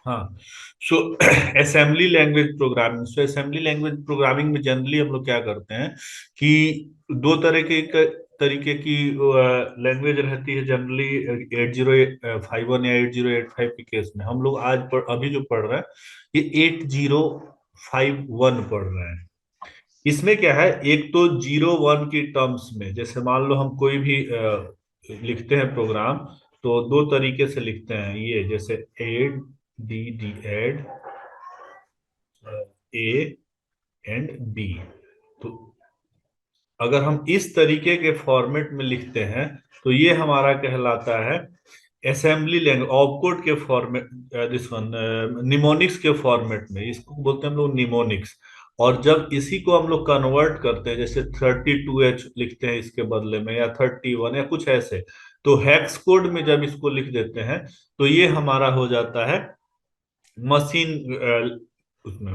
हाँ। So assembly language programming, assembly language programming में generally हम लोग क्या करते हैं कि दो तरीके की लैंग्वेज रहती है जनरली। 8051 या 8085 के केस में हम लोग अभी जो पढ़ रहे हैं ये 8051 पढ़ रहे हैं। इसमें क्या है, एक तो 01 की टर्म्स में, जैसे मान लो हम कोई भी लिखते हैं प्रोग्राम, तो दो तरीके से लिखते हैं ये, जैसे add, D D add, A and B. तो अगर हम इस तरीके के फॉर्मेट में लिखते हैं तो ये हमारा कहलाता है असेंबली लैंग्वेज, ऑपकोड के फॉर्मेट, दिस वन निमोनिक्स के फॉर्मेट में, इसको बोलते हैं हम लोग निमोनिक्स। और जब इसी को हम लोग कन्वर्ट करते हैं, जैसे 32H लिखते हैं इसके बदले में, या 31 या कुछ ऐसे, तो हेक्स कोड में जब इसको लिख देते हैं तो ये हमारा हो जाता है मशीन, उसमें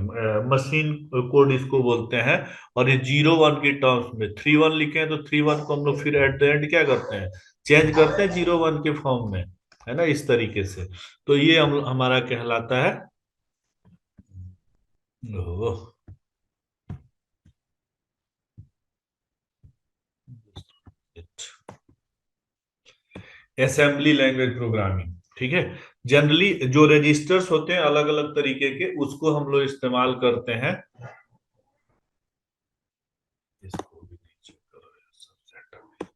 मशीन कोड इसको बोलते हैं। और ये 01 की टर्म्स में 31 लिखे हैं, तो 31 को हम लोग फिर एट द एंड क्या करते हैं, चेंज करते हैं 01 के फॉर्म में, है ना, इस तरीके से। तो ये हमारा कहलाता है असेंबली लैंग्वेज प्रोग्रामिंग। ठीक है। जनरली जो रजिस्टर्स होते हैं अलग अलग तरीके के, उसको हम लोग इस्तेमाल करते हैं। इसको भी नीचे करो,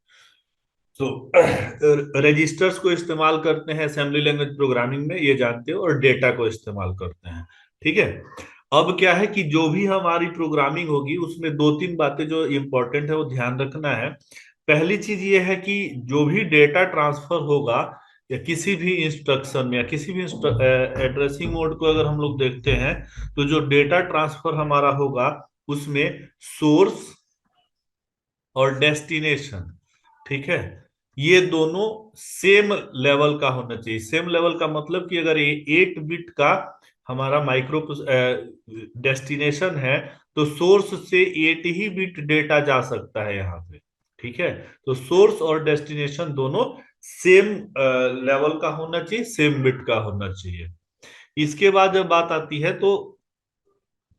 तो रजिस्टर्स को इस्तेमाल करते हैं असेंबली लैंग्वेज प्रोग्रामिंग में, ये जानते हो, और डेटा को इस्तेमाल करते हैं। ठीक है। अब क्या है कि जो भी हमारी प्रोग्रामिंग होगी उसमें दो तीन बातें जो इंपॉर्टेंट है वो ध्यान रखना है। पहली चीज ये है कि जो भी डेटा ट्रांसफर होगा, या किसी भी इंस्ट्रक्शन में, या किसी भी एड्रेसिंग मोड को अगर हम लोग देखते हैं, तो जो डेटा ट्रांसफर हमारा होगा उसमें सोर्स और डेस्टिनेशन, ठीक है, ये दोनों सेम लेवल का होना चाहिए। सेम लेवल का मतलब कि अगर ये 8 बिट का हमारा माइक्रो डेस्टिनेशन है, तो सोर्स से 8 ही बिट डेटा जा सकता है यहाँ पे। ठीक है। तो सोर्स और डेस्टिनेशन दोनों सेम लेवल का होना चाहिए, सेम बिट का होना चाहिए। इसके बाद जब बात आती है तो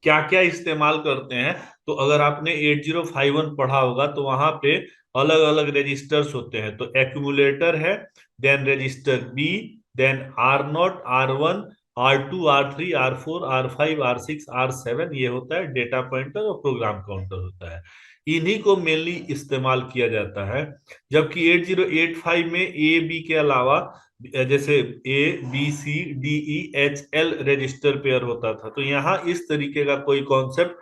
क्या क्या इस्तेमाल करते हैं, तो अगर आपने 8051 पढ़ा होगा तो वहां पे अलग अलग रजिस्टर्स होते हैं। तो एक्यूमुलेटर है, then register B, then R0, R1, R2, R3, R4, R5, R6, R7, ये होता है डेटा पॉइंटर और प्रोग्राम काउंटर होता है। इन्हीं को मेनली इस्तेमाल किया जाता है। जबकि 8085 में ए बी के अलावा, जैसे A B C D E H L register pair होता था, तो यहाँ इस तरीके का कोई कॉन्सेप्ट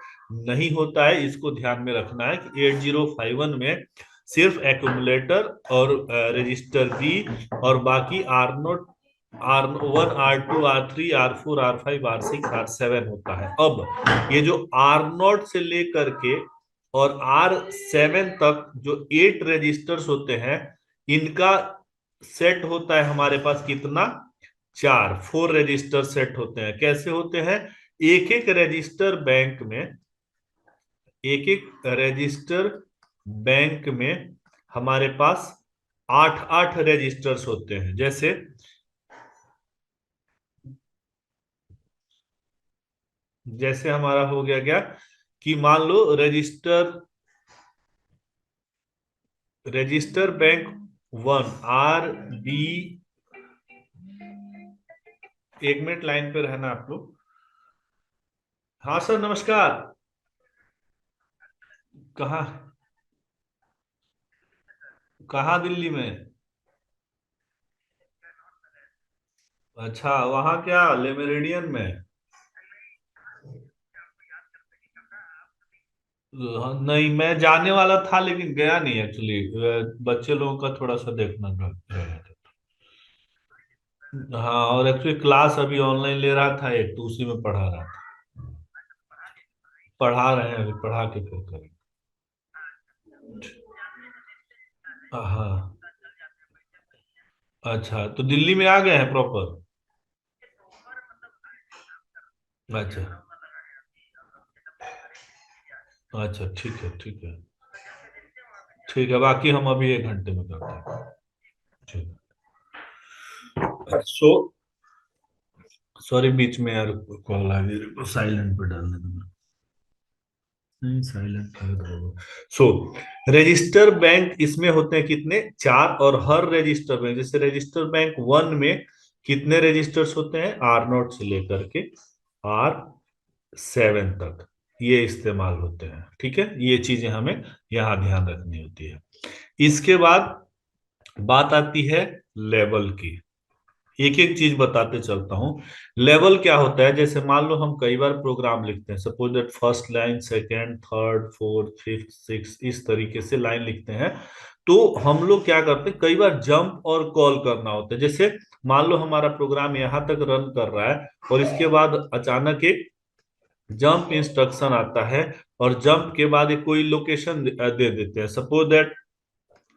नहीं होता है। इसको ध्यान में रखना है कि 8051 में सिर्फ एक्यूमुलेटर और रजिस्टर बी, और बाकी R0, R1, R2, R3, R4, R5, R6, R7 होता है। अब ये जो R0 से लेकर के और R7 तक जो 8 रजिस्टर्स होते हैं, इनका सेट होता है हमारे पास कितना, 4 रजिस्टर सेट होते हैं। कैसे होते हैं, एक एक रजिस्टर बैंक में, एक एक रजिस्टर बैंक में हमारे पास 8 8 रजिस्टर्स होते हैं। जैसे हमारा हो गया क्या, कि मान लो register register bank 1 RB, 1 minute line पे रहना आप लोग। हाँ सर, नमस्कार। कहाँ, कहाँ दिल्ली में? अच्छा, वहाँ क्या लेमेरिडियन में? हाँ, नहीं, मैं जाने वाला था लेकिन गया नहीं एक्चुअली। बच्चे लोगों का थोड़ा सा देखना रह था। हाँ, और एक्चुअली क्लास अभी ऑनलाइन ले रहा था एक, तो उसी में पढ़ा रहा था। पढ़ा रहे हैं अभी, पढ़ा के फिर करेंगे। हाँ। अच्छा, तो दिल्ली में आ गए हैं प्रॉपर? अच्छा। अच्छा, ठीक है, ठीक है। ठीक है, बाकी हम अभी 1 घंटे में करते हैं। ठीक है। सो सॉरी, बीच में यार कॉल आ गई, साइलेंट पे डालने दो। नहीं, साइलेंट कर दो। सो रजिस्टर बैंक इसमें होते हैं कितने, चार, और हर रजिस्टर बैंक, जैसे रजिस्टर बैंक वन में कितने रजिस्टर्स होते हैं, आर नोट से लेकर के आर सेवन तक ये इस्तेमाल होते हैं। ठीक है, ये चीजें हमें यहाँ ध्यान रखनी होती है। इसके बाद बात आती है लेवल की। एक एक चीज बताते चलता हूँ। लेवल क्या होता है, जैसे मान लो हम कई बार प्रोग्राम लिखते हैं, suppose that first line, second, third, fourth, fifth, six, इस तरीके से लाइन लिखते हैं। तो हम लोग क्या करते हैं, कई बार जंप और कॉल करना होता है। जैसे मान लो हमारा प्रोग्राम यहां तक रन कर रहा है और इसके बाद अचानक एक जंप इंस्ट्रक्शन आता है, और जंप के बाद एक कोई लोकेशन दे देते हैं, सपोज दैट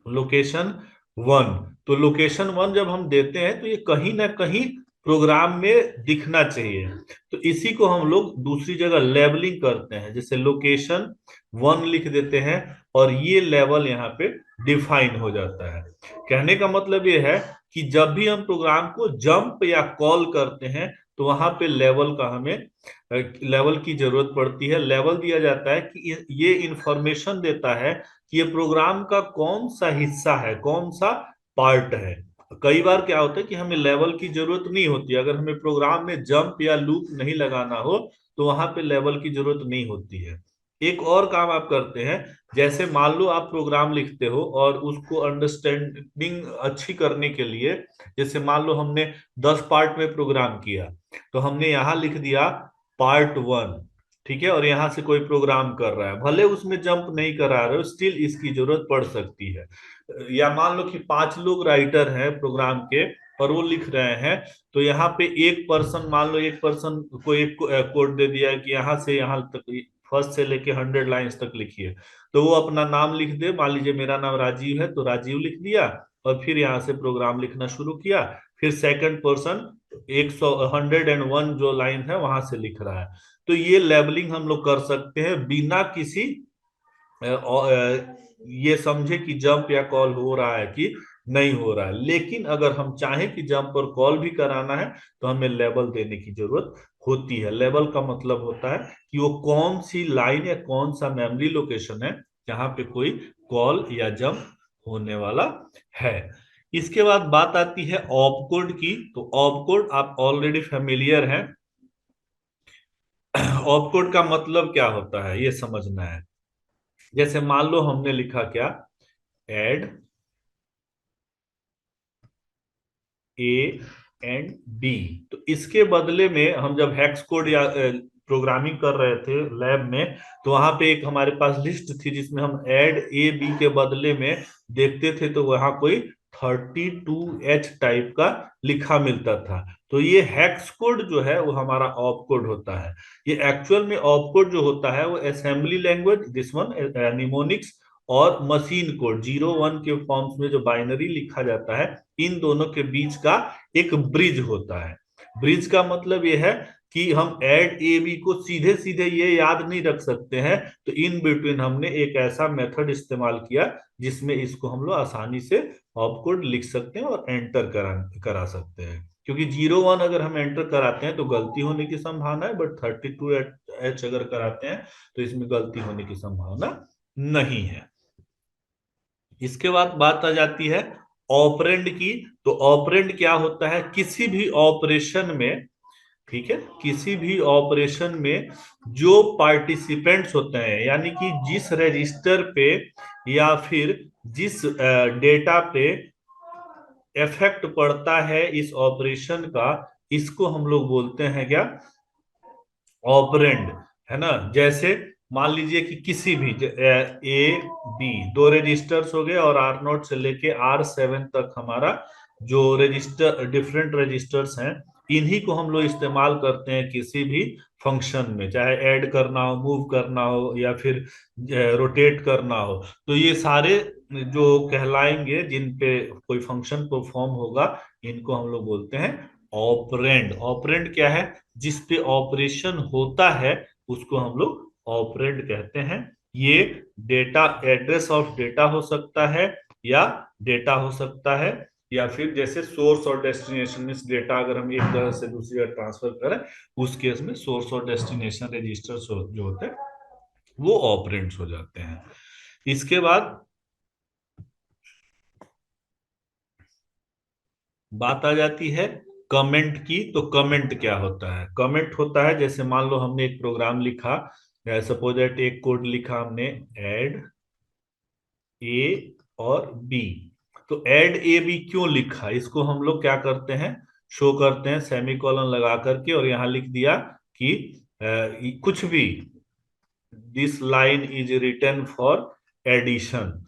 लोकेशन वन। तो लोकेशन वन जब हम देते हैं तो ये कहीं ना कहीं प्रोग्राम में दिखना चाहिए। तो इसी को हम लोग दूसरी जगह लेबलिंग करते हैं, जैसे लोकेशन वन लिख देते हैं और ये लेवल यहाँ पे डिफाइन हो जाता है। कहने का मतलब ये है कि जब भी हम प्रोग्राम को जंप या कॉल करते हैं तो वहां पे लेवल का हमें लेवल की जरूरत पड़ती है। लेवल दिया जाता है कि ये इंफॉर्मेशन देता है कि ये प्रोग्राम का कौन सा हिस्सा है, कौन सा पार्ट है। कई बार क्या होता है कि हमें लेवल की जरूरत नहीं होती, अगर हमें प्रोग्राम में जंप या लूप नहीं लगाना हो तो वहां पे लेवल की जरूरत नहीं होती है। एक और काम आप करते हैं, जैसे मान लो आप प्रोग्राम लिखते हो और उसको अंडरस्टैंडिंग अच्छी करने के लिए, जैसे मान लो हमने 10 पार्ट में प्रोग्राम किया, तो हमने यहाँ लिख दिया पार्ट वन। ठीक है, और यहां से कोई प्रोग्राम कर रहा है, भले उसमें जंप नहीं करा रहे हो, स्टिल इसकी जरूरत पड़ सकती है। या मान लो कि 5 लोग राइटर हैं प्रोग्राम के और वो लिख रहे हैं, तो यहाँ पे एक पर्सन, मान लो एक पर्सन को एक कोड दे दिया है कि यहाँ से यहाँ तक, फर्स्ट से लेके 100 लाइंस तक लिखिए। तो वो अपना नाम लिख दे, मान लीजिए मेरा नाम राजीव है तो राजीव लिख दिया, और फिर यहाँ से प्रोग्राम लिखना शुरू किया। फिर सेकंड पर्सन 101 जो लाइन है वहां से लिख रहा है। तो ये लेबलिंग हम लोग कर सकते हैं बिना किसी ये समझे कि जंप या कॉल हो रहा है कि नहीं हो रहा है। लेकिन अगर हम चाहें कि जंप और कॉल भी कराना है तो हमें लेबल देने की जरूरत होती है। लेबल का मतलब होता है कि वो कौन सी लाइन या कौन सा मेमोरी लोकेशन है जहां पे कोई कॉल या जंप होने वाला है। इसके बाद बात आती है ऑपकोड की। तो ऑपकोड आप ऑलरेडी फेमिलियर हैं। ऑपकोड का मतलब क्या होता है ये समझना है। जैसे मान लो हमने लिखा क्या, एड ए एंड बी, तो इसके बदले में हम जब हेक्स कोड या प्रोग्रामिंग कर रहे थे लैब में, तो वहां पे एक हमारे पास लिस्ट थी जिसमें हम ऐड ए बी के बदले में देखते थे, तो वहां कोई 32H टाइप का लिखा मिलता था। तो ये हेक्स कोड जो है वो हमारा ऑप कोड होता है। ये एक्चुअल में ऑप कोड जो होता है वो assembly language, this one mnemonics, और मशीन कोड 01 के फॉर्म्स में जो बाइनरी लिखा जाता है, इन दोनों के बीच का एक ब्रिज होता है। ब्रिज का मतलब यह है कि हम ऐड ए बी को सीधे सीधे ये याद नहीं रख सकते हैं, तो इन बिटवीन हमने एक ऐसा मेथड इस्तेमाल किया जिसमें इसको हम लोग आसानी से ऑपकोड लिख सकते हैं और एंटर करा सकते हैं। क्योंकि 01 अगर हम एंटर कराते हैं तो गलती होने की संभावना है, बट 32H अगर कराते हैं तो इसमें गलती होने की संभावना नहीं है। इसके बाद बात आ जाती है ऑपरेंड की। तो ऑपरेंड क्या होता है, किसी भी ऑपरेशन में, ठीक है, किसी भी ऑपरेशन में जो पार्टिसिपेंट्स होते हैं, यानी कि जिस रजिस्टर पे या फिर जिस डेटा पे इफेक्ट पड़ता है इस ऑपरेशन का, इसको हम लोग बोलते हैं क्या, ऑपरेंड, है ना। जैसे मान लीजिए कि किसी भी ए बी दो रजिस्टर्स हो गए और आर नोट से लेके R7 तक हमारा जो रजिस्टर, डिफरेंट रजिस्टर्स हैं, इन्हीं को हम लोग इस्तेमाल करते हैं किसी भी फंक्शन में, चाहे ऐड करना हो, मूव करना हो, या फिर रोटेट करना हो। तो ये सारे जो कहलाएंगे जिन पे कोई फंक्शन परफॉर्म होगा, इनको हम लोग बोलते हैं ऑपरेंड। ऑपरेंड क्या है, जिस पे ऑपरेशन होता है उसको हम लोग ऑपरेंड कहते हैं। ये डेटा, एड्रेस ऑफ डेटा हो सकता है या डेटा हो सकता है, या फिर जैसे सोर्स और डेस्टिनेशन में डेटा अगर हम एक जगह से दूसरी जगह ट्रांसफर करें, उस केस में सोर्स और डेस्टिनेशन रजिस्टर्स जो होते हैं वो ऑपरेंड्स हो जाते हैं। इसके बाद बात आ जाती है कमेंट की। तो कमेंट क्या होता है? कमेंट होता है, जैसे मान लो हमने एक प्रोग्राम लिखा, सपोज दैट एक कोड लिखा हमने, ऐड ए और बी। तो ऐड ए बी क्यों लिखा, इसको हम लोग क्या करते हैं, शो करते हैं सेमी कॉलन लगा करके, और यहां लिख दिया कि कुछ भी, this line is written for addition.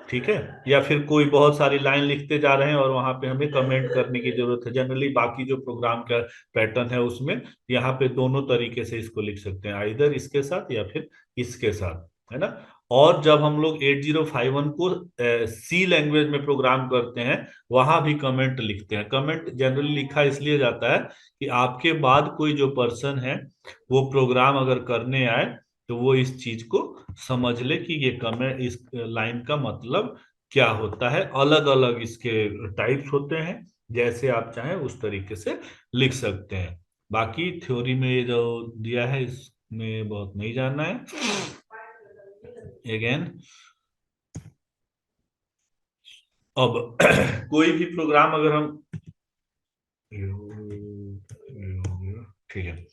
ठीक है, या फिर कोई बहुत सारी लाइन लिखते जा रहे हैं और वहां पे हमें कमेंट करने की जरूरत है। जनरली बाकी जो प्रोग्राम का पैटर्न है उसमें यहाँ पे दोनों तरीके से इसको लिख सकते हैं, आइदर इसके साथ या फिर इसके साथ, है ना। और जब हम लोग 8051 को सी लैंग्वेज में प्रोग्राम करते हैं, वहां भी कमेंट लिखते हैं। कमेंट जनरली लिखा इसलिए जाता है कि आपके बाद कोई जो पर्सन है वो प्रोग्राम अगर करने आए तो वो इस चीज को समझ ले कि ये कमेंट, इस लाइन का मतलब क्या होता है। अलग अलग इसके टाइप्स होते हैं, जैसे आप चाहें उस तरीके से लिख सकते हैं। बाकी थ्योरी में ये जो दिया है इसमें बहुत नहीं जानना है। अगेन, अब कोई भी प्रोग्राम अगर हम, ठीक है,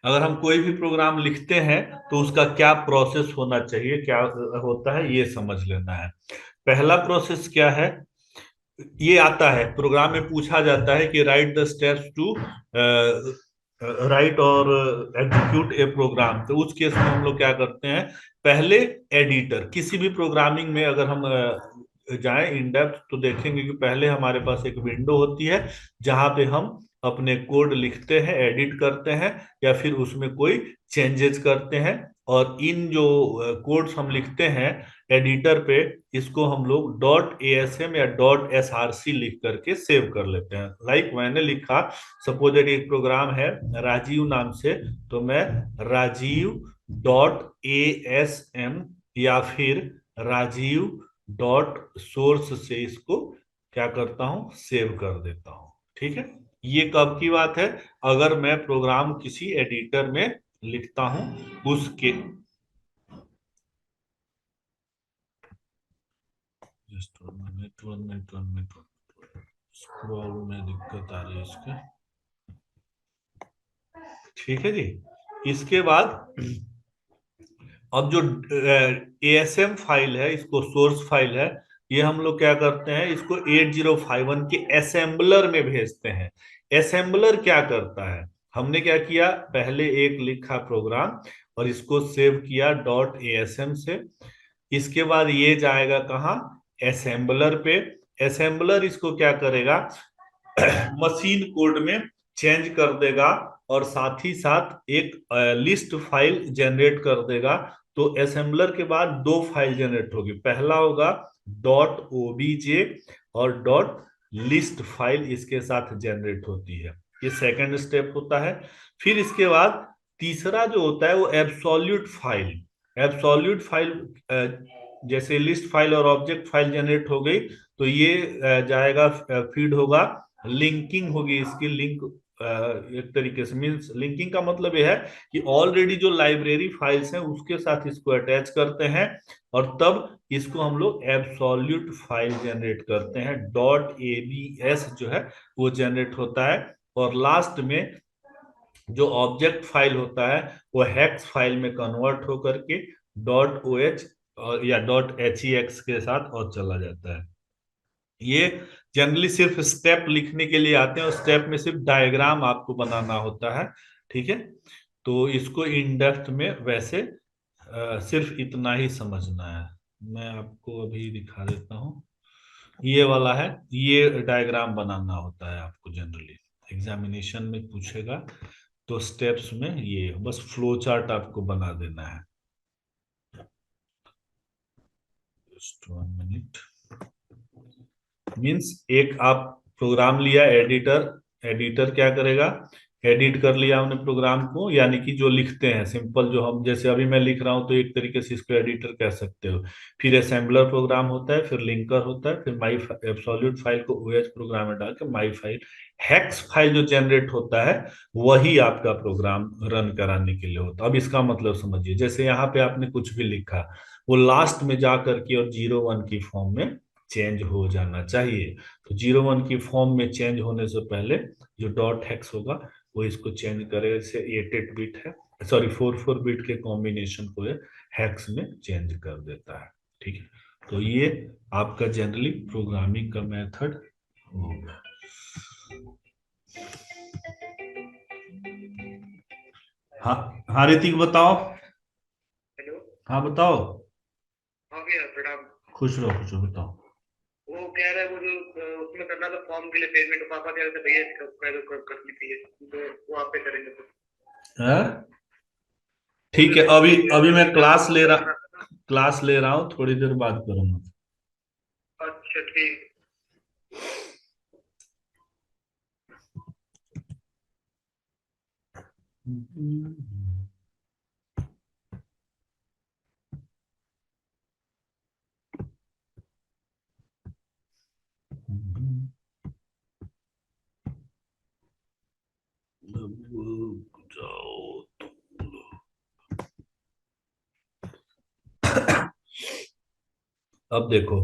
अगर हम कोई भी प्रोग्राम लिखते हैं तो उसका क्या प्रोसेस होना चाहिए, क्या होता है, ये समझ लेना है। पहला प्रोसेस क्या है, ये आता है प्रोग्राम में, पूछा जाता है कि write the steps to write or execute a program. तो उस केस में हम लोग क्या करते हैं, पहले एडिटर, किसी भी प्रोग्रामिंग में अगर हम जाएं इन डेप्थ तो देखेंगे कि पहले हमारे पास एक विंडो होती है जहां पे हम अपने कोड लिखते हैं, एडिट करते हैं, या फिर उसमें कोई चेंजेस करते हैं। और इन जो कोड्स हम लिखते हैं एडिटर पे, इसको हम लोग डॉट एएसएम या डॉट एसआरसी लिख करके सेव कर लेते हैं। लाइक मैंने लिखा, सपोज दैट एक प्रोग्राम है राजीव नाम से, तो मैं राजीव डॉट एएसएम या फिर राजीव डॉट सोर्स से इसको क्या करता हूं, सेव कर देता हूं। ठीक है, ये कब की बात है, अगर मैं प्रोग्राम किसी एडिटर में लिखता हूं उसके, just 1 minute 1 minute 1 minute, scroll में दिक्कत आ रही है इसके। ठीक है जी, इसके बाद अब जो एएसएम फाइल है, इसको सोर्स फाइल है, ये हम लोग क्या करते हैं, इसको 8051 के असेंबलर में भेजते हैं। असेंबलर क्या करता है, हमने क्या किया, पहले एक लिखा प्रोग्राम और इसको सेव किया डॉट एएसएम से। इसके बाद ये जाएगा कहाँ, असेंबलर पे। असेंबलर इसको क्या करेगा, मशीन कोड में चेंज कर देगा, और साथ ही साथ एक लिस्ट फाइल जनरेट कर देगा। तो असेंबलर के बाद दो फाइल जनरेट होगी, पहला होगा डॉट ओबीजे और डॉट लिस्ट फाइल इसके साथ जनरेट होती है। ये सेकंड स्टेप होता है। फिर इसके बाद तीसरा जो होता है वो एब्सोल्यूट फाइल। एब्सोल्यूट फाइल, जैसे लिस्ट फाइल और ऑब्जेक्ट फाइल जनरेट हो गई, तो ये जाएगा, फीड होगा, लिंकिंग होगी इसकी, लिंक एक तरीके से, मीन्स लिंकिंग का मतलब यह है कि ऑलरेडी जो लाइब्रेरी फाइल्स हैं उसके साथ इसको अटैच करते हैं, और तब इसको हम लोग एब्सोल्यूट फाइल जनरेट करते हैं, डॉट एबीएस जो है वो जनरेट होता है। और लास्ट में जो ऑब्जेक्ट फाइल होता है वो हेक्स फाइल में कन्वर्ट होकर के डॉट ओ एच और या डॉट एच ई एक्स के साथ और चला जाता है। ये जनरली सिर्फ स्टेप लिखने के लिए आते हैं, और स्टेप में सिर्फ डायग्राम आपको बनाना होता है। ठीक है, तो इसको इन डेप्थ में वैसे सिर्फ इतना ही समझना है। मैं आपको अभी दिखा देता हूँ, ये वाला है, ये डायग्राम बनाना होता है आपको, जनरली एग्जामिनेशन में पूछेगा तो स्टेप्स में ये बस फ्लो चार्ट आपको बना देना है। जस्ट 1 मिनट, मीन्स एक आप प्रोग्राम लिया एडिटर, एडिटर क्या करेगा, एडिट कर लिया हमने प्रोग्राम को, यानी कि जो लिखते हैं सिंपल, जो हम जैसे अभी मैं लिख रहा हूं तो एक तरीके से इसको एडिटर कह सकते हो। फिर असेंबलर प्रोग्राम होता है, फिर लिंकर होता है, फिर माई एब्सोल्यूट फाइल को ओएस प्रोग्राम में डाल के माई फाइल, हेक्स फाइल जो जनरेट होता है वही आपका प्रोग्राम रन कराने के लिए होता है। अब इसका मतलब समझिए, जैसे यहाँ पे आपने कुछ भी लिखा, वो लास्ट में जा करके और 0 1 की फॉर्म में चेंज हो जाना चाहिए। तो 0 1 की फॉर्म में चेंज होने से पहले जो डॉट हेक्स होगा वो इसको चेंज करेगा। जैसे 8 8 बिट है, सॉरी 4 4 बिट के कॉम्बिनेशन को हेक्स में चेंज कर देता है। ठीक है, तो ये आपका जनरली प्रोग्रामिंग का मेथड होगा। हाँ हाँ, ऋतिक बताओ। हेलो। हाँ बताओ। हाँ भैया प्रणाम। खुश रहो बताओ। वो कह रहा है वो जो उसमें करना था फॉर्म के लिए पेमेंट, पापा कह रहे थे भैया कर ली थी, तो वो आप पे करेंगे तो हाँ? बोल ठीक रहे है, थे अभी कि अभी मैं फॉर्म भरना था ना। क्लास ले रहा हूँ, थोड़ी देर बाद करूंगा। अच्छा ठीक। जाओ। अब देखो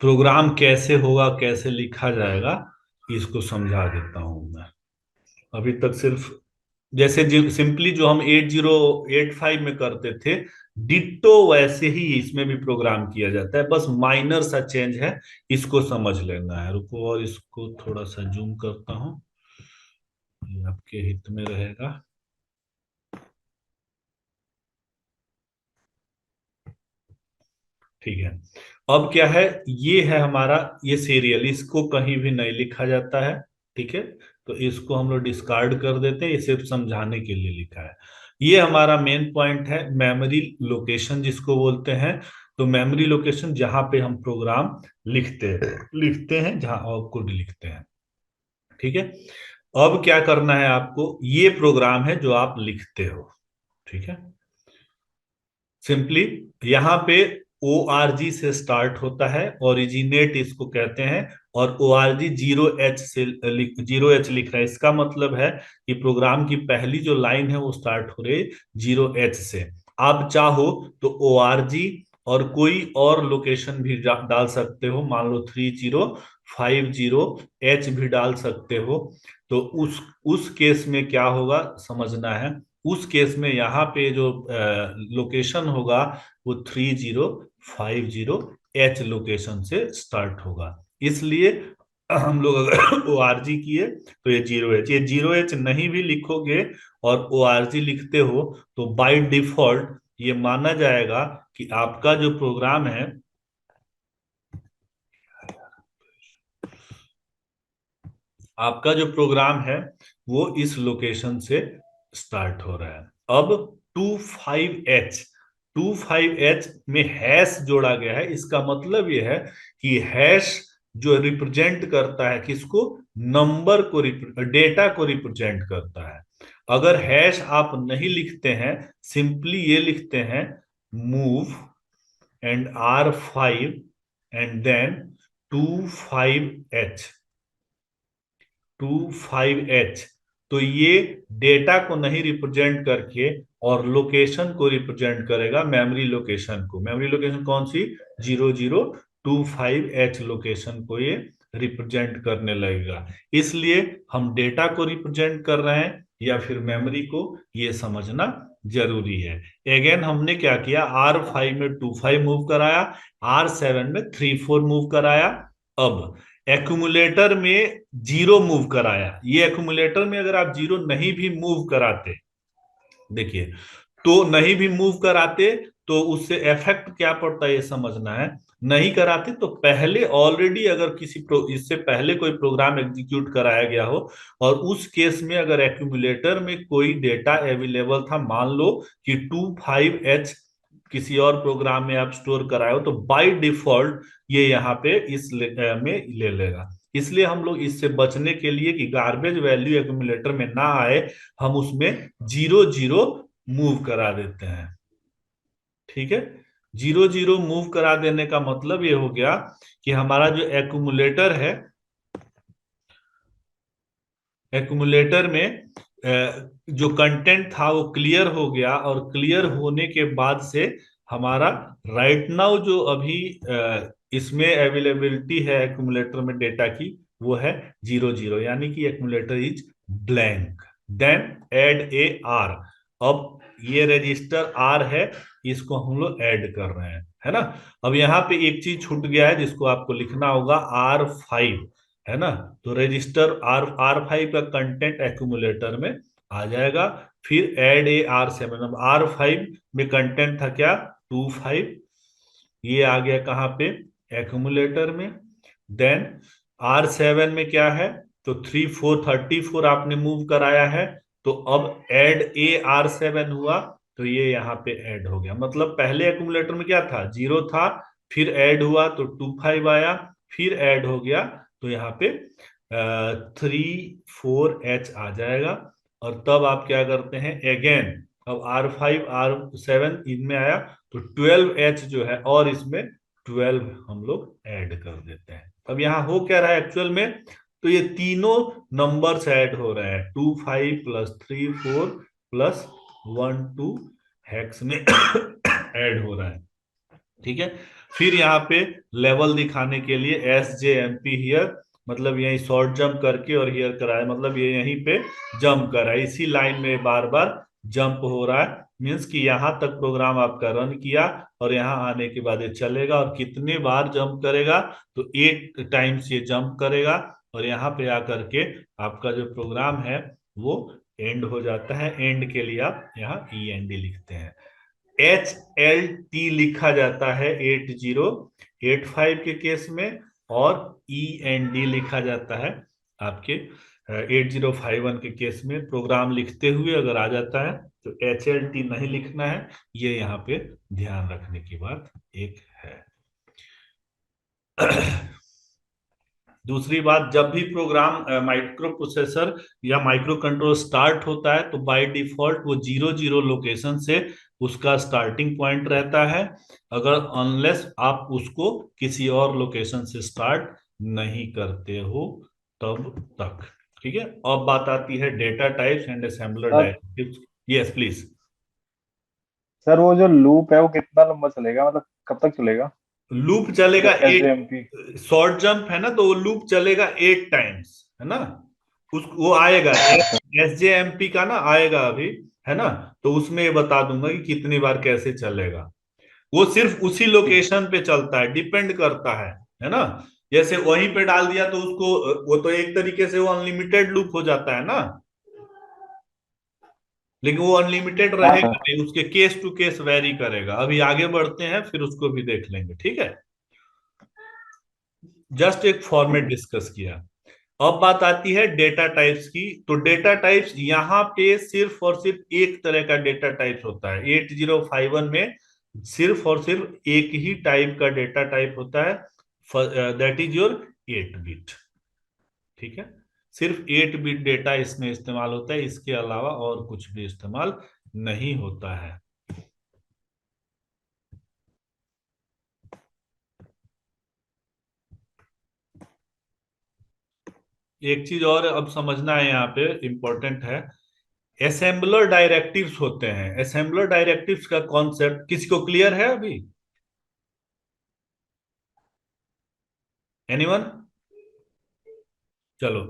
प्रोग्राम कैसे होगा, कैसे लिखा जाएगा, इसको समझा देता हूं मैं। अभी तक सिर्फ जैसे सिंपली जो हम 8085 में करते थे, डिट्टो वैसे ही इसमें भी प्रोग्राम किया जाता है, बस माइनर सा चेंज है। इसको समझ लेना है। रुको, और इसको थोड़ा सा जूम करता हूं, ये आपके हित में रहेगा। ठीक है, अब क्या है, ये है हमारा ये सीरियल, इसको कहीं भी नहीं लिखा जाता है। ठीक है, तो इसको हम लोग डिस्कार्ड कर देते हैं, ये सिर्फ समझाने के लिए लिखा है। ये हमारा मेन पॉइंट है, मेमोरी लोकेशन जिसको बोलते हैं। तो मेमोरी लोकेशन जहां पे हम प्रोग्राम लिखते हैं जहां आउटपुट लिखते हैं। ठीक है, अब क्या करना है आपको, ये प्रोग्राम है जो आप लिखते हो। ठीक है, सिंपली यहाँ पे ओ आर जी से स्टार्ट होता है, ओरिजिनेट इसको कहते हैं। और ओ आर जी 0 H से 0 H लिख रहा है, इसका मतलब है कि प्रोग्राम की पहली जो लाइन है वो स्टार्ट हो रही है 0 H से। आप चाहो तो ओ आर जी और कोई और लोकेशन भी डाल सकते हो, मान लो 3050 H भी डाल सकते हो। तो उस केस में क्या होगा समझना है। उस केस में यहाँ पे जो लोकेशन होगा वो 3050 H लोकेशन से स्टार्ट होगा। इसलिए हम लोग अगर ओ आर जी किए तो ये 0 H, ये 0 H नहीं भी लिखोगे और ओ आर जी लिखते हो तो बाय डिफॉल्ट ये माना जाएगा कि आपका जो प्रोग्राम है, आपका जो प्रोग्राम है वो इस लोकेशन से स्टार्ट हो रहा है। अब 25H, 25H में हैश जोड़ा गया है। इसका मतलब यह है कि हैश जो रिप्रेजेंट करता है किसको, नंबर को, डेटा को रिप्रेजेंट करता है। अगर हैश आप नहीं लिखते हैं, सिंपली ये लिखते हैं move and R5 and then 25H, 25H, तो ये डेटा को नहीं रिप्रेजेंट करके और लोकेशन को रिप्रेजेंट करेगा, मेमोरी लोकेशन को। मेमोरी लोकेशन कौन सी, 0025H लोकेशन को ये रिप्रेजेंट करने लगेगा। इसलिए हम डेटा को रिप्रेजेंट कर रहे हैं या फिर मेमोरी को, ये समझना जरूरी है। अगेन हमने क्या किया, R5 में 25 मूव कराया, R7 में 34 मूव कराया। अब एक्यूमुलेटर में 0 मूव कराया। ये एक्यूमुलेटर में अगर आप 0 नहीं भी मूव कराते, देखिए, तो नहीं भी मूव कराते तो उससे इफेक्ट क्या पड़ता है ये समझना है। नहीं कराते तो पहले ऑलरेडी अगर इससे पहले कोई प्रोग्राम एग्जीक्यूट कराया गया हो और उस केस में अगर एक्यूमुलेटर में कोई डेटा अवेलेबल था, मान लो कि 25H किसी और प्रोग्राम में आप स्टोर कराए हो, तो बाय डिफॉल्ट ये यहाँ पे में ले लेगा। इसलिए हम लोग इससे बचने के लिए कि गार्बेज वैल्यू एक्यूमुलेटर में ना आए, हम उसमें जीरो जीरो मूव करा देते हैं। ठीक है, जीरो जीरो मूव करा देने का मतलब ये हो गया कि हमारा जो एक्यूमुलेटर है, एक्यूमुलेटर में जो कंटेंट था वो क्लियर हो गया, और क्लियर होने के बाद से हमारा राइट नाउ जो अभी इसमें अवेलेबिलिटी है एक्यूमुलेटर में डेटा की, वो है जीरो जीरो, यानी कि accumulator is blank. Then add A R. अब ये रजिस्टर आर है, इसको हम लोग ऐड कर रहे हैं, है ना। अब यहाँ पे एक चीज छूट गया है जिसको आपको लिखना होगा, R5, है ना। तो रजिस्टर R5 का कंटेंट एक्यूमुलेटर में आ जाएगा। फिर ऐड ए R7। अब R5 में कंटेंट था क्या, 25, ये आ गया कहाँ पे, एक्यूमुलेटर में। देन R7 में क्या है, तो 34 आपने मूव कराया है, तो अब ऐड ए R7 हुआ, तो ये यहाँ पे ऐड हो गया। मतलब पहले एक्यूमुलेटर में क्या था, जीरो था, फिर ऐड हुआ तो 25 आया, फिर ऐड हो गया तो यहाँ पे 34H आ जाएगा। और तब आप क्या करते हैं, अगेन अब R5 R7 इनमें आया तो 12H जो है, और इसमें 12 हम लोग ऐड कर देते हैं। अब यहाँ हो क्या रहा है एक्चुअल में, तो ये तीनों नंबर्स ऐड हो रहे हैं, 25 प्लस 34 प्लस 12 हेक्स में ऐड हो रहा है। ठीक है, फिर यहाँ पे लेवल दिखाने के लिए SJMP हियर, मतलब यही शॉर्ट जंप करके और हियर कराया, मतलब ये यहीं पे जंप कर रहा है, इसी लाइन में बार बार जंप हो रहा है। मीन्स कि यहाँ तक प्रोग्राम आपका रन किया और यहाँ आने के बाद ये चलेगा, और कितने बार जंप करेगा, तो 8 टाइम्स ये जंप करेगा, और यहाँ पे आकर के आपका जो प्रोग्राम है वो एंड हो जाता है। एंड के लिए आप यहाँ END लिखते हैं। HLT लिखा जाता है 8085 के केस में, और END लिखा जाता है आपके 8051 के केस में। प्रोग्राम लिखते हुए अगर आ जाता है तो HLT नहीं लिखना है, ये यहाँ पे ध्यान रखने की बात एक है। दूसरी बात, जब भी प्रोग्राम माइक्रो प्रोसेसर या माइक्रो कंट्रोल स्टार्ट होता है तो बाय डिफॉल्ट वो जीरो जीरो लोकेशन से उसका स्टार्टिंग पॉइंट रहता है, अगर अनलेस आप उसको किसी और लोकेशन से स्टार्ट नहीं करते हो तब तक। ठीक है, अब बात आती है data types and assembler sir directives. Yes please. Sir वो जो लूप है वो कितना लंबा चलेगा, मतलब कब तक चलेगा? लूप चलेगा जो एट, SJMP। शॉर्ट जंप है ना, तो वो लूप चलेगा 8 टाइम्स, है ना। उस वो आएगा अच्छा। SJMP का ना, आएगा अभी, है ना। तो उसमें ये बता दूंगा कि कितनी बार कैसे चलेगा। वो सिर्फ उसी ठीक। लोकेशन पे चलता है, डिपेंड करता है ना। जैसे वहीं पे डाल दिया तो उसको, वो तो एक तरीके से वो अनलिमिटेड लूप हो जाता है ना, लेकिन वो अनलिमिटेड हाँ रहेगा सर। नहीं, उसके केस टू केस वेरी करेगा। अभी आगे बढ़ते हैं फिर उसको भी देख लेंगे, ठीक है। जस्ट एक फॉर्मेट डिस्कस किया। अब बात आती है डेटा टाइप्स की। तो डेटा टाइप्स यहाँ पे सिर्फ और सिर्फ एक तरह का डेटा टाइप्स होता है 8051 में, सिर्फ और सिर्फ एक ही टाइप का डेटा टाइप होता है, दैट इज योर 8 बिट। ठीक है, सिर्फ 8 बिट डेटा इसमें इस्तेमाल होता है, इसके अलावा और कुछ भी इस्तेमाल नहीं होता है। एक चीज और अब समझना है, यहाँ पे इंपॉर्टेंट है, असेंबलर डायरेक्टिव्स होते हैं। असेंबलर डायरेक्टिव्स का कॉन्सेप्ट किसी को क्लियर है अभी, एनीवन? चलो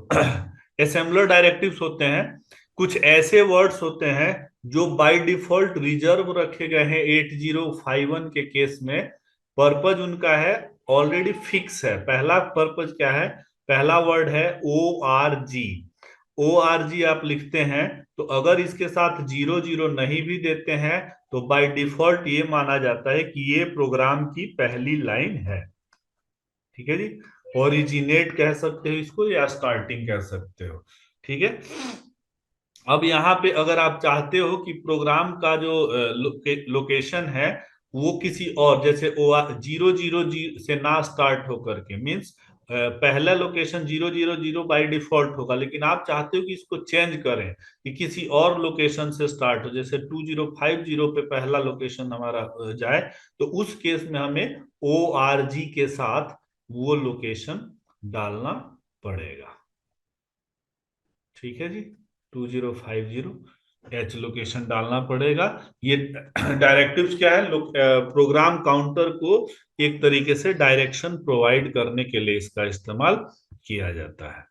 असेंबलर डायरेक्टिव्स होते हैं, कुछ ऐसे वर्ड्स होते हैं जो बाय डिफॉल्ट रिजर्व रखे गए हैं 8051 के केस में। पर्पज उनका है ऑलरेडी फिक्स है। पहला पर्पज क्या है, पहला वर्ड है ORG। ORG आप लिखते हैं तो अगर इसके साथ जीरो जीरो नहीं भी देते हैं तो बाय डिफॉल्ट ये माना जाता है कि ये प्रोग्राम की पहली लाइन है। ठीक है जी, ओरिजिनेट कह सकते हो इसको या स्टार्टिंग कह सकते हो। ठीक है, अब यहाँ पे अगर आप चाहते हो कि प्रोग्राम का जो लोकेशन है वो किसी और, जैसे ओ जीरो जीरो जी से ना स्टार्ट होकर के, मीन्स पहला लोकेशन 000 बाय डिफॉल्ट होगा, लेकिन आप चाहते हो कि इसको चेंज करें कि किसी और लोकेशन से स्टार्ट हो, जैसे 2050 पे पहला लोकेशन हमारा जाए, तो उस केस में हमें ORG के साथ वो लोकेशन डालना पड़ेगा। ठीक है जी, 2050 लोकेशन डालना पड़ेगा। ये डायरेक्टिव्स क्या है, प्रोग्राम काउंटर को एक तरीके से डायरेक्शन प्रोवाइड करने के लिए इसका इस्तेमाल किया जाता है।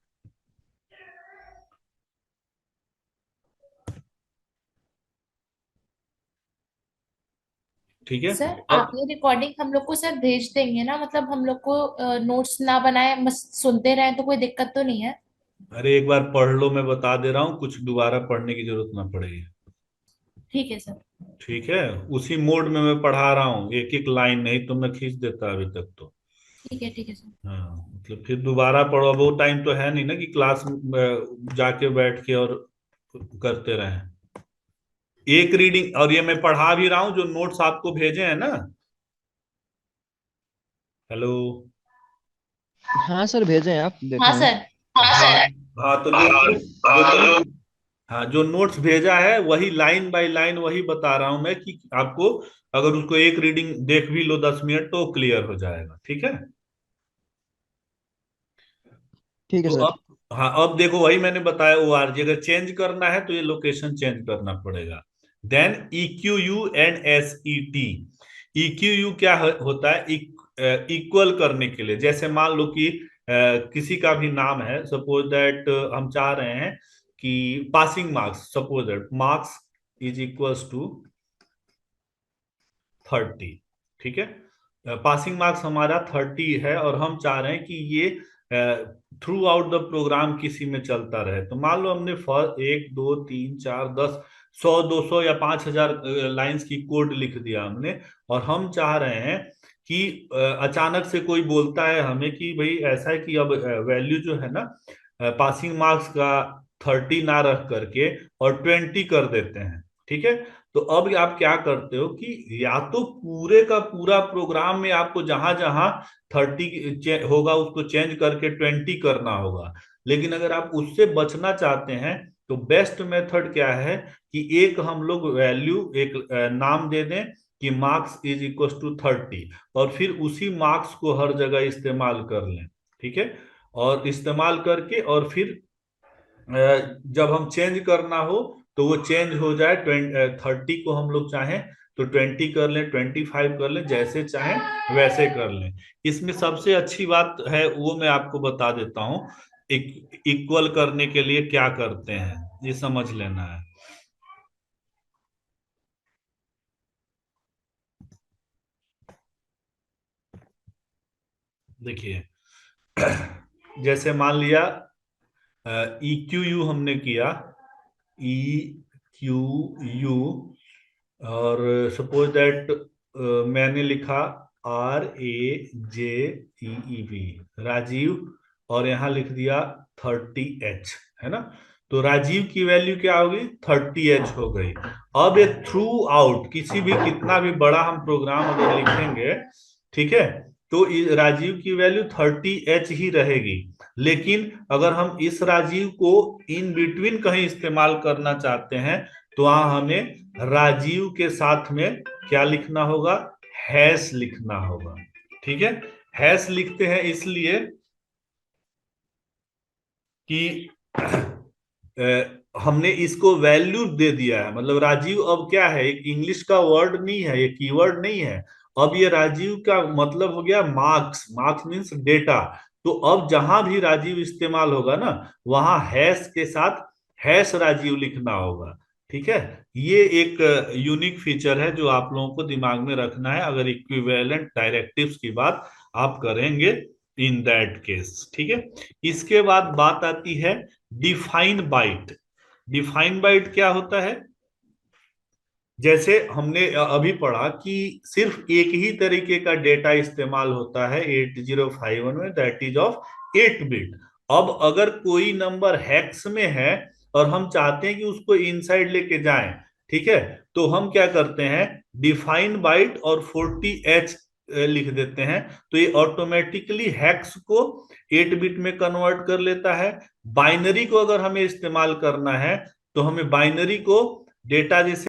ठीक है। सर अब आप ये रिकॉर्डिंग हम लोग को सर भेज देंगे ना, मतलब हम लोग को नोट्स ना बनाए बस सुनते रहे तो कोई दिक्कत तो नहीं है? अरे एक बार पढ़ लो, मैं बता दे रहा हूँ, कुछ दोबारा पढ़ने की जरूरत ना पड़ेगी। ठीक है सर। ठीक है, उसी मोड में मैं पढ़ा रहा हूँ, एक एक लाइन, नहीं तो मैं खींच देता अभी तक तो। ठीक है सर। हाँ, मतलब फिर दोबारा पढ़ो, अब वो टाइम तो है नहीं ना कि क्लास जाके बैठ के और करते रहें। एक रीडिंग, और ये मैं पढ़ा भी रहा हूं, जो नोट्स आपको भेजे हैं ना। हेलो। हाँ सर, भेजे हैं, आप हाँ देखा हूँ। सर। हाँ। हाँ तो हाँ, जो नोट्स भेजा है वही लाइन बाय लाइन वही बता रहा हूं मैं, कि आपको अगर उसको एक रीडिंग देख भी लो 10 मिनट तो क्लियर हो जाएगा। ठीक है। ठीक है तो सर। अब, हाँ अब देखो, वही मैंने बताया, ORG अगर चेंज करना है तो ये लोकेशन चेंज करना पड़ेगा। Then EQU and SET। EQU क्या होता है, इक्वल करने के लिए। जैसे मान लो कि किसी का भी नाम है, सपोज दैट हम चाह रहे हैं कि passing marks, suppose that marks is equals to 30। ठीक है, पासिंग मार्क्स हमारा 30 है और हम चाह रहे हैं कि ये थ्रू आउट द प्रोग्राम किसी में चलता रहे। तो मान लो हमने 1 2 3 4 10 100 200 या 5,000 लाइंस की कोड लिख दिया हमने, और हम चाह रहे हैं कि अचानक से कोई बोलता है हमें कि भाई ऐसा है कि अब वैल्यू जो है ना, पासिंग मार्क्स का 30 ना रख करके और 20 कर देते हैं। ठीक है, तो अब आप क्या करते हो कि या तो पूरे का पूरा प्रोग्राम में आपको जहां जहां 30 होगा उसको चेंज करके 20 करना होगा। लेकिन अगर आप उससे बचना चाहते हैं तो बेस्ट मेथड क्या है कि एक हम लोग वैल्यू, एक नाम दे दें कि मार्क्स इज इक्वल टू 30, और फिर उसी मार्क्स को हर जगह इस्तेमाल कर लें। ठीक है, और इस्तेमाल करके और फिर जब हम चेंज करना हो तो वो चेंज हो जाए। 30 को हम लोग चाहें तो 20 कर लें, 25 कर लें, जैसे चाहें वैसे कर लें। इसमें सबसे अच्छी बात है वो मैं आपको बता देता हूँ, इक्वल करने के लिए क्या करते हैं, ये समझ लेना है। देखिए, जैसे मान लिया EQU हमने किया, EQU, और सपोज दैट मैंने लिखा RAJEEV, राजीव, और यहां लिख दिया 30H, है ना। तो राजीव की वैल्यू क्या होगी, 30H हो गई। अब ये थ्रू आउट किसी भी, कितना भी बड़ा हम प्रोग्राम अगर लिखेंगे, ठीक है, तो राजीव की वैल्यू 30H ही रहेगी। लेकिन अगर हम इस राजीव को इन बिटवीन कहीं इस्तेमाल करना चाहते हैं तो वहां हमें राजीव के साथ में क्या लिखना होगा, हैश लिखना होगा। ठीक है, हैश लिखते हैं इसलिए कि हमने इसको वैल्यू दे दिया है, मतलब राजीव अब क्या है, एक इंग्लिश का वर्ड नहीं है, ये कीवर्ड नहीं है। अब ये राजीव का मतलब हो गया मार्क्स, मार्क्स मीन्स डेटा। तो अब जहां भी राजीव इस्तेमाल होगा ना, वहां हैश के साथ हैश राजीव लिखना होगा। ठीक है, ये एक यूनिक फीचर है जो आप लोगों को दिमाग में रखना है अगर इक्विवेलेंट डायरेक्टिव्स की बात आप करेंगे इन दैट केस। ठीक है, इसके बाद बात आती है डिफाइन बाइट। डिफाइन बाइट क्या होता है, जैसे हमने अभी पढ़ा कि सिर्फ एक ही तरीके का डेटा इस्तेमाल होता है 8051 में, दैट इज ऑफ 8 बिट। अब अगर कोई नंबर हेक्स में है और हम चाहते हैं कि उसको इनसाइड लेके जाएं, ठीक है, तो हम क्या करते हैं, डिफाइन बाइट और 40H लिख देते हैं तो ये ऑटोमेटिकली हेक्स को 8 बिट में कन्वर्ट कर लेता है। बाइनरी को अगर हमें इस्तेमाल करना है तो हमें बाइनरी को डेटा जैसे